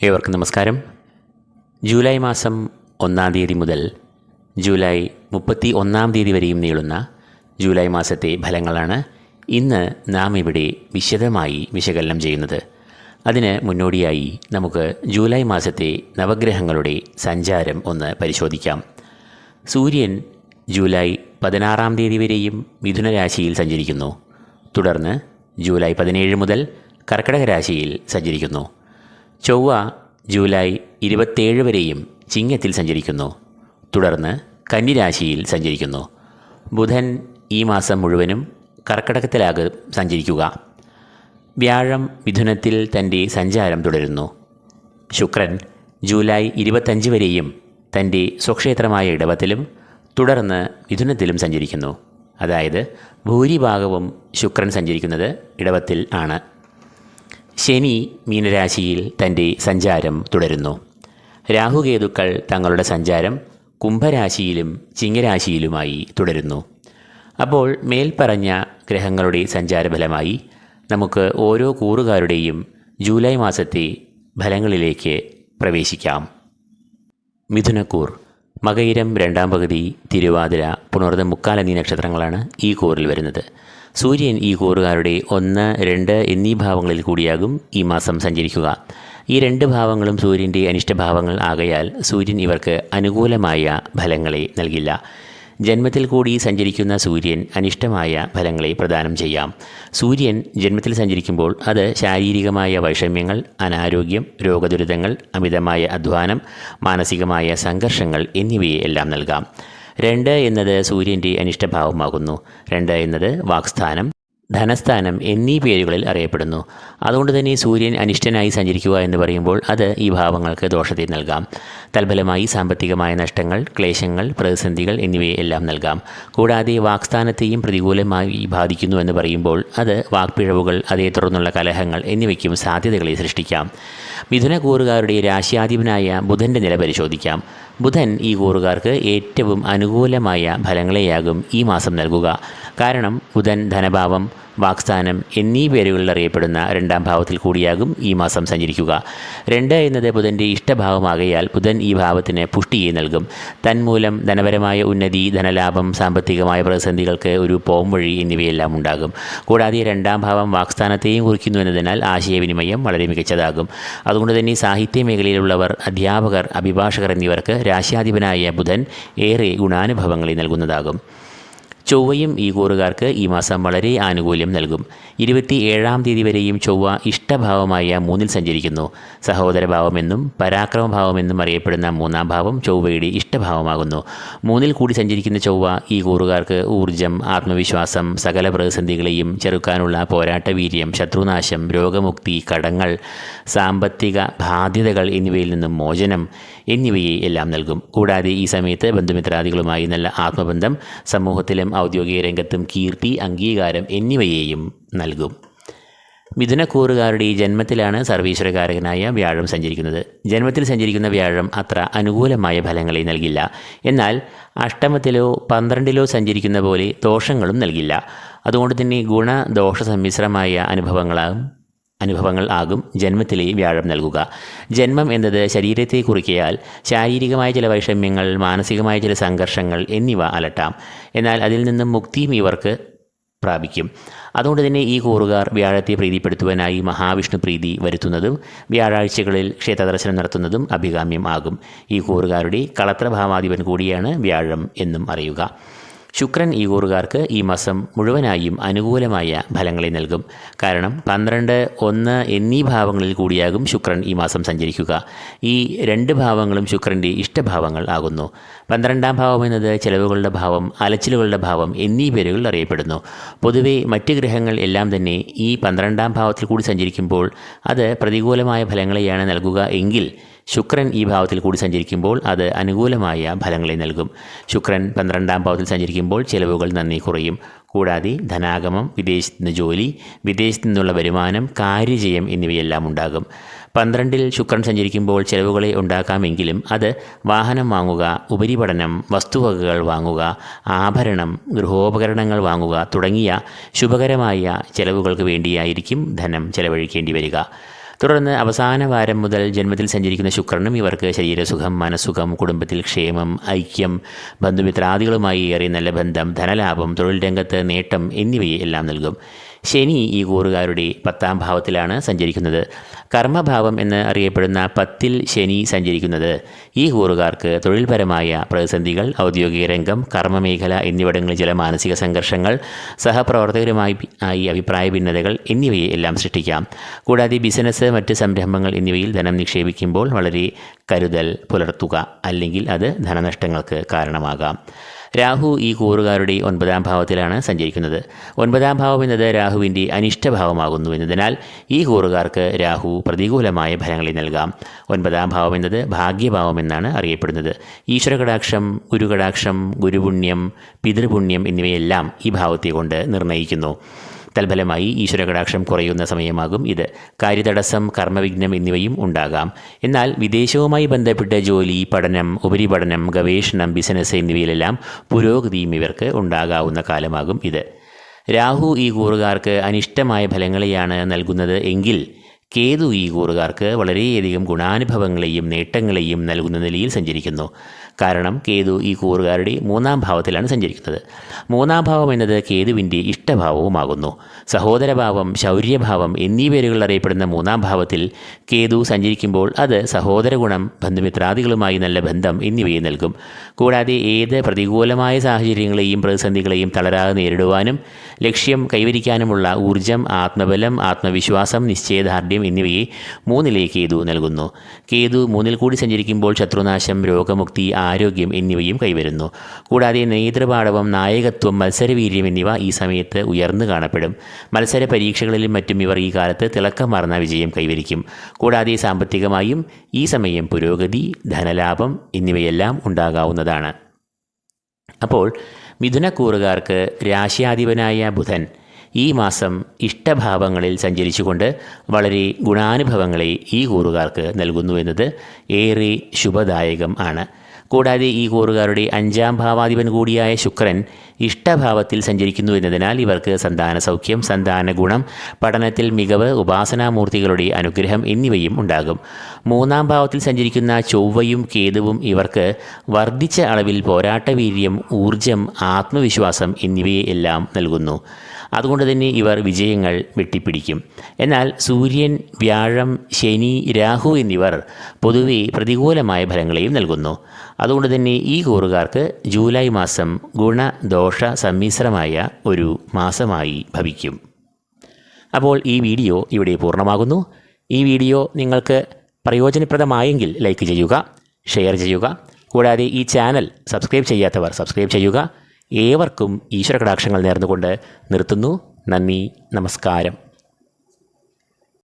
ഏവർക്കും നമസ്കാരം. ജൂലൈ മാസം 1-ാം തീയതി മുതൽ ജൂലൈ 31-ാം തീയതി വരെയും നീളുന്ന ജൂലൈ മാസത്തെ ഫലങ്ങളാണ് ഇന്ന് നാം ഇവിടെ വിശദമായി വിശകലനം ചെയ്യുന്നത്. അതിന് മുന്നോടിയായി നമുക്ക് ജൂലൈ മാസത്തെ നവഗ്രഹങ്ങളുടെ സഞ്ചാരം ഒന്ന് പരിശോധിക്കാം. സൂര്യൻ ജൂലൈ 16-ാം തീയതി വരെയും മിഥുന രാശിയിൽ സഞ്ചരിക്കുന്നു. തുടർന്ന് ജൂലൈ 17 മുതൽ കർക്കിടക രാശിയിൽ സഞ്ചരിക്കുന്നു. ചൊവ്വ ജൂലൈ 27 വരെയും ചിങ്ങത്തിൽ സഞ്ചരിക്കുന്നു. തുടർന്ന് കന്നിരാശിയിൽ സഞ്ചരിക്കുന്നു. ബുധൻ ഈ മാസം മുഴുവനും കർക്കിടകത്തിലാകും സഞ്ചരിക്കുക. വ്യാഴം മിഥുനത്തിൽ തൻ്റെ സഞ്ചാരം തുടരുന്നു. ശുക്രൻ ജൂലൈ 25 വരെയും തൻ്റെ സ്വക്ഷേത്രമായ ഇടവത്തിലും തുടർന്ന് മിഥുനത്തിലും സഞ്ചരിക്കുന്നു. അതായത് ഭൂരിഭാഗവും ശുക്രൻ സഞ്ചരിക്കുന്നത് ഇടവത്തിൽ ആണ്. ശനി മീനരാശിയിൽ തൻ്റെ സഞ്ചാരം തുടരുന്നു. രാഹുകേതുക്കൾ തങ്ങളുടെ സഞ്ചാരം കുംഭരാശിയിലും ചിങ്ങരാശിയിലുമായി തുടരുന്നു. അപ്പോൾ മേൽപ്പറഞ്ഞ ഗ്രഹങ്ങളുടെ സഞ്ചാരഫലമായി നമുക്ക് ഓരോ കൂറുകാരുടെയും ജൂലൈ മാസത്തെ ഫലങ്ങളിലേക്ക് പ്രവേശിക്കാം. മിഥുനക്കൂർ മകയിരം 2-ാം പകുതി, തിരുവാതിര, പുണർദം 3/4 എന്നീ നക്ഷത്രങ്ങളാണ് ഈ കൂറിൽ വരുന്നത്. സൂര്യൻ ഈ കൂറുകാരുടെ 1, 2 എന്നീ ഭാവങ്ങളിൽ കൂടിയാകും ഈ മാസം സഞ്ചരിക്കുക. ഈ 2 ഭാവങ്ങളും സൂര്യൻ്റെ അനിഷ്ടഭാവങ്ങൾ ആകയാൽ സൂര്യൻ ഇവർക്ക് അനുകൂലമായ ഫലങ്ങളെ നൽകില്ല. ജന്മത്തിൽ കൂടി സഞ്ചരിക്കുന്ന സൂര്യൻ അനിഷ്ടമായ ഫലങ്ങളെ പ്രദാനം ചെയ്യാം. സൂര്യൻ ജന്മത്തിൽ സഞ്ചരിക്കുമ്പോൾ അത് ശാരീരികമായ വൈഷമ്യങ്ങൾ, അനാരോഗ്യം, രോഗദുരിതങ്ങൾ, അമിതമായ അധ്വാനം, മാനസികമായ സംഘർഷങ്ങൾ എന്നിവയെ എല്ലാം നൽകാം. 2 എന്നത് സൂര്യൻ്റെ അനിഷ്ടഭാവമാകുന്നു. 2 എന്നത് വാക്സ്ഥാനം, ധനസ്ഥാനം എന്നീ പേരുകളിൽ അറിയപ്പെടുന്നു. അതുകൊണ്ട് തന്നെ സൂര്യൻ അനിഷ്ടനായി സഞ്ചരിക്കുക എന്ന് പറയുമ്പോൾ അത് ഈ ഭാവങ്ങൾക്ക് ദോഷത്തെ നൽകാം. തൽഫലമായി സാമ്പത്തികമായ നഷ്ടങ്ങൾ, ക്ലേശങ്ങൾ, പ്രതിസന്ധികൾ എന്നിവയെ എല്ലാം നൽകാം. കൂടാതെ വാക്സ്ഥാനത്തെയും പ്രതികൂലമായി ബാധിക്കുന്നു എന്ന് പറയുമ്പോൾ അത് വാക്പിഴവുകൾ, അതേ തുടർന്നുള്ള കലഹങ്ങൾ എന്നിവയ്ക്കും സാധ്യതകളെ സൃഷ്ടിക്കാം. മിഥുന കൂറുകാരുടെ രാശ്യാധിപനായ ബുധൻ്റെ നില പരിശോധിക്കാം. ബുധൻ ഈ കൂറുകാർക്ക് ഏറ്റവും അനുകൂലമായ ഫലങ്ങളെയാകും ഈ മാസം നൽകുക. കാരണം ബുധൻ ധനഭാവം, വാക്സ്ഥാനം എന്നീ പേരുകളിൽ അറിയപ്പെടുന്ന 2-ാം ഭാവത്തിൽ കൂടിയാകും ഈ മാസം സഞ്ചരിക്കുക. 2 എന്നത് ബുധൻ്റെ ഇഷ്ടഭാവമാകയാൽ ബുധൻ ഈ ഭാവത്തിന് പുഷ്ടിയെ നൽകും. തന്മൂലം ധനപരമായ ഉന്നതി, ധനലാഭം, സാമ്പത്തികമായ പ്രതിസന്ധികൾക്ക് ഒരു പോംവഴി എന്നിവയെല്ലാം ഉണ്ടാകും. കൂടാതെ 2-ാം ഭാവം വാക്സ്ഥാനത്തെയും കുറിക്കുന്നു എന്നതിനാൽ ആശയവിനിമയം വളരെ മികച്ചതാകും. അതുകൊണ്ട് തന്നെ സാഹിത്യ മേഖലയിലുള്ളവർ, അധ്യാപകർ, അഭിഭാഷകർ എന്നിവർക്ക് രാശ്യാധിപനായ ബുധൻ ഏറെ ഗുണാനുഭവങ്ങളെ നൽകുന്നതാകും. ചൊവ്വയും ഈ കൂറുകാർക്ക് ഈ മാസം വളരെ ആനുകൂല്യം നൽകും. 27-ാം തീയതി വരെയും ചൊവ്വ ഇഷ്ടഭാവമായ 3-ൽ സഞ്ചരിക്കുന്നു. സഹോദരഭാവമെന്നും പരാക്രമഭാവമെന്നും അറിയപ്പെടുന്ന 3-ാം ഭാവം ചൊവ്വയുടെ ഇഷ്ടഭാവമാകുന്നു. 3-ൽ കൂടി സഞ്ചരിക്കുന്ന ചൊവ്വ ഈ കൂറുകാർക്ക് ഊർജം, ആത്മവിശ്വാസം, സകല പ്രതിസന്ധികളെയും ചെറുക്കാനുള്ള പോരാട്ടവീര്യം, ശത്രുനാശം, രോഗമുക്തി, കടങ്ങൾ, സാമ്പത്തിക ബാധ്യതകൾ എന്നിവയിൽ നിന്നും മോചനം എന്നിവയെ എല്ലാം നൽകും. കൂടാതെ ഈ സമയത്ത് ബന്ധുമിത്രാദികളുമായി നല്ല ആത്മബന്ധം, സമൂഹത്തിലും ഔദ്യോഗിക രംഗത്തും കീർത്തി, അംഗീകാരം എന്നിവയെയും നൽകും. മിഥുനക്കൂറുകാരുടെ ജന്മത്തിലാണ് സർവീശ്വരകാരകനായ വ്യാഴം സഞ്ചരിക്കുന്നത്. ജന്മത്തിൽ സഞ്ചരിക്കുന്ന വ്യാഴം അത്ര അനുകൂലമായ ഫലങ്ങളെ നൽകില്ല. എന്നാൽ അഷ്ടമത്തിലോ 12-ലോ സഞ്ചരിക്കുന്ന പോലെ ദോഷങ്ങളും നൽകില്ല. അതുകൊണ്ട് തന്നെ ഗുണദോഷ സമ്മിശ്രമായ അനുഭവങ്ങൾ ആകും ജന്മത്തിലെ വ്യാഴം നൽകുക. ജന്മം എന്നത് ശരീരത്തെ കുറിക്കയാൽ ശാരീരികമായ ചില വൈഷമ്യങ്ങൾ, മാനസികമായ ചില സംഘർഷങ്ങൾ എന്നിവ അലട്ടാം. എന്നാൽ അതിൽ നിന്നും മുക്തിയും ഇവർക്ക് പ്രാപിക്കും. അതുകൊണ്ട് തന്നെ ഈ കൂറുകാർ വ്യാഴത്തെ പ്രീതിപ്പെടുത്തുവാനായി മഹാവിഷ്ണു പ്രീതി വരുത്തുന്നതും വ്യാഴാഴ്ചകളിൽ ക്ഷേത്രദർശനം നടത്തുന്നതും അഭികാമ്യം ആകും. ഈ കൂറുകാരുടെ കളത്രഭാവാധിപൻ കൂടിയാണ് വ്യാഴം എന്നും അറിയുക. ശുക്രൻ ഈ കൂറുകാർക്ക് ഈ മാസം മുഴുവനായും അനുകൂലമായ ഫലങ്ങളെ നൽകും. കാരണം 12, 1 എന്നീ ഭാവങ്ങളിൽ കൂടിയാകും ശുക്രൻ ഈ മാസം സഞ്ചരിക്കുക. ഈ 2 ഭാവങ്ങളും ശുക്രൻ്റെ ഇഷ്ടഭാവങ്ങൾ ആകുന്നു. 12-ാം ഭാവം എന്നത് ചെലവുകളുടെ ഭാവം, അലച്ചിലുകളുടെ ഭാവം എന്നീ പേരുകൾ അറിയപ്പെടുന്നു. പൊതുവെ മറ്റ് ഗ്രഹങ്ങൾ എല്ലാം തന്നെ ഈ 12-ാം ഭാവത്തിൽ കൂടി സഞ്ചരിക്കുമ്പോൾ അത് പ്രതികൂലമായ ഫലങ്ങളെയാണ് നൽകുക എങ്കിൽ ശുക്രൻ ഈ ഭാവത്തിൽ കൂടി സഞ്ചരിക്കുമ്പോൾ അത് അനുകൂലമായ ഫലങ്ങളെ നൽകും. ശുക്രൻ 12-ാം ഭാവത്തിൽ സഞ്ചരിക്കുമ്പോൾ ചിലവുകൾ നന്നേ കുറയും. കൂടാതെ ധനാഗമം, വിദേശത്ത് നിന്ന് ജോലി, വിദേശത്തു നിന്നുള്ള വരുമാനം, കാര്യജയം എന്നിവയെല്ലാം ഉണ്ടാകും. 12-ൽ ശുക്രൻ സഞ്ചരിക്കുമ്പോൾ ചിലവുകളെ ഉണ്ടാക്കാമെങ്കിലും അത് വാഹനം വാങ്ങുക, ഉപരിപഠനം, വസ്തുവകകൾ വാങ്ങുക, ആഭരണം, ഗൃഹോപകരണങ്ങൾ വാങ്ങുക തുടങ്ങിയ ശുഭകരമായ ചിലവുകൾക്ക് വേണ്ടിയായിരിക്കും ധനം ചെലവഴിക്കേണ്ടി വരിക. തുടർന്ന് അവസാന വാരം മുതൽ ജന്മത്തിൽ സഞ്ചരിക്കുന്ന ശുക്രനും ഇവർക്ക് ശരീരസുഖം, മനസ്സുഖം, കുടുംബത്തിൽ ക്ഷേമം, ഐക്യം, ബന്ധുമിത്രാദികളുമായി ഏറെ നല്ല ബന്ധം, ധനലാഭം, തൊഴിൽ രംഗത്ത് നേട്ടം എന്നിവയെ എല്ലാം നൽകും. ശനി ഈ കൂറുകാരുടെ 10ാം ഭാവത്തിലാണ് സഞ്ചരിക്കുന്നത്. കർമ്മഭാവം എന്ന് അറിയപ്പെടുന്ന 10ൽ ശനി സഞ്ചരിക്കുന്നത് ഈ കൂറുകാർക്ക് തൊഴിൽപരമായ പ്രതിസന്ധികൾ, ഔദ്യോഗിക രംഗം, കർമ്മമേഖല എന്നിവിടങ്ങളിൽ ചില മാനസിക സംഘർഷങ്ങൾ, സഹപ്രവർത്തകരുമായി അഭിപ്രായ ഭിന്നതകൾ എന്നിവയെ എല്ലാം സൃഷ്ടിക്കാം. കൂടാതെ ബിസിനസ്, മറ്റ് സംരംഭങ്ങൾ എന്നിവയിൽ ധനം നിക്ഷേപിക്കുമ്പോൾ വളരെ കരുതൽ പുലർത്തുക, അല്ലെങ്കിൽ അത് ധനനഷ്ടങ്ങൾക്ക് കാരണമാകാം. രാഹു ഈ കൂറുകാരുടെ 9ാം ഭാവത്തിലാണ് സഞ്ചരിക്കുന്നത്. 9ാം ഭാവം എന്നത് രാഹുവിൻ്റെ അനിഷ്ടഭാവമാകുന്നു എന്നതിനാൽ ഈ കൂറുകാർക്ക് രാഹു പ്രതികൂലമായ ഫലങ്ങളെ നൽകാം. 9ാം ഭാവം എന്നത് ഭാഗ്യഭാവം എന്നാണ് അറിയപ്പെടുന്നത്. ഈശ്വരകടാക്ഷം, ഗുരുകടാക്ഷം, ഗുരുപുണ്യം, പിതൃപുണ്യം എന്നിവയെല്ലാം ഈ ഭാവത്തെ കൊണ്ട് നിർണ്ണയിക്കുന്നു. തൽഫലമായി ഈശ്വരകടാക്ഷം കുറയുന്ന സമയമാകും ഇത്. കാര്യതടസ്സം, കർമ്മവിഘ്നം എന്നിവയും ഉണ്ടാകാം. എന്നാൽ വിദേശവുമായി ബന്ധപ്പെട്ട ജോലി, പഠനം, ഉപരിപഠനം, ഗവേഷണം, ബിസിനസ് എന്നിവയിലെല്ലാം പുരോഗതിയും ഇവർക്ക് ഉണ്ടാകാവുന്ന കാലമാകും ഇത്. രാഹു ഈ കൂറുകാർക്ക് അനിഷ്ടമായ ഫലങ്ങളെയാണ് നൽകുന്നത് എങ്കിൽ കേതു ഈ കൂറുകാർക്ക് വളരെയധികം ഗുണാനുഭവങ്ങളെയും നേട്ടങ്ങളെയും നൽകുന്ന നിലയിൽ സഞ്ചരിക്കുന്നു. കാരണം കേതു ഈ കൂറുകാരുടെ 3ാം ഭാവത്തിലാണ് സഞ്ചരിക്കുന്നത്. 3ാം ഭാവം എന്നത് കേതുവിൻ്റെ ഇഷ്ടഭാവവുമാകുന്നു. സഹോദരഭാവം, ശൗര്യഭാവം എന്നീ പേരുകൾ അറിയപ്പെടുന്ന 3ാം ഭാവത്തിൽ കേതു സഞ്ചരിക്കുമ്പോൾ അത് സഹോദര ഗുണം, ബന്ധുമിത്രാദികളുമായി നല്ല ബന്ധം എന്നിവയെ നൽകും. കൂടാതെ ഏത് പ്രതികൂലമായ സാഹചര്യങ്ങളെയും പ്രതിസന്ധികളെയും തളരാതെ നേരിടുവാനും ലക്ഷ്യം കൈവരിക്കാനുമുള്ള ഊർജം, ആത്മബലം, ആത്മവിശ്വാസം, നിശ്ചയദാർഢ്യം എന്നിവയെ 3ലെ കേതു നൽകുന്നു. കേതു 3ൽ കൂടി സഞ്ചരിക്കുമ്പോൾ ശത്രുനാശം, രോഗമുക്തി, ആരോഗ്യം എന്നിവയും കൈവരുന്നു. കൂടാതെ നേതൃപാടവം, നായകത്വം, മത്സരവീര്യം എന്നിവ ഈ സമയത്ത് ഉയർന്നു കാണപ്പെടും. മത്സര പരീക്ഷകളിലും മറ്റും ഇവർ ഈ കാലത്ത് തിളക്കമാർന്ന വിജയം കൈവരിക്കും. കൂടാതെ സാമ്പത്തികമായും ഈ സമയം പുരോഗതി, ധനലാഭം എന്നിവയെല്ലാം ഉണ്ടാകാവുന്നതാണ്. അപ്പോൾ മിഥുനക്കൂറുകാർക്ക് രാശിയാധിപനായ ബുധൻ ഈ മാസം ഇഷ്ടഭാവങ്ങളിൽ സഞ്ചരിച്ചുകൊണ്ട് വളരെ ഗുണാനുഭവങ്ങളെ ഈ കൂറുകാർക്ക് നൽകുന്നു എന്നത് ഏറെ ശുഭദായകം ആണ്. കൂടാതെ ഈ കൂറുകാരുടെ 5ാം ഭാവാധിപൻ കൂടിയായ ശുക്രൻ ഇഷ്ടഭാവത്തിൽ സഞ്ചരിക്കുന്നു എന്നതിനാൽ ഇവർക്ക് സന്താന സൗഖ്യം, സന്താന ഗുണം, പഠനത്തിൽ മികവ്, ഉപാസനാമൂർത്തികളുടെ അനുഗ്രഹം എന്നിവയും ഉണ്ടാകും. 3ാം ഭാവത്തിൽ സഞ്ചരിക്കുന്ന ചൊവ്വയും കേതുവും ഇവർക്ക് വർദ്ധിച്ച അളവിൽ പോരാട്ടവീര്യം, ഊർജം, ആത്മവിശ്വാസം എന്നിവയെ എല്ലാം നൽകുന്നു. അതുകൊണ്ട് തന്നെ ഇവർ വിജയങ്ങൾ വെട്ടിപ്പിടിക്കും. എന്നാൽ സൂര്യൻ, വ്യാഴം, ശനി, രാഹു എന്നിവർ പൊതുവെ പ്രതികൂലമായ ഫലങ്ങളെയും നൽകുന്നു. അതുകൊണ്ട് തന്നെ ഈ കൂറുകാർക്ക് ജൂലൈ മാസം ഗുണദോഷ സമ്മിശ്രമായ ഒരു മാസമായി ഭവിക്കും. അപ്പോൾ ഈ വീഡിയോ ഇവിടെ പൂർണ്ണമാകുന്നു. ഈ വീഡിയോ നിങ്ങൾക്ക് പ്രയോജനപ്രദമായെങ്കിൽ ലൈക്ക് ചെയ്യുക, ഷെയർ ചെയ്യുക. കൂടാതെ ഈ ചാനൽ സബ്സ്ക്രൈബ് ചെയ്യാത്തവർ സബ്സ്ക്രൈബ് ചെയ്യുക. ഏവർക്കും ഈശ്വര കടാക്ഷങ്ങൾ നേർന്നുകൊണ്ട് നിർത്തുന്നു. നന്ദി, നമസ്കാരം.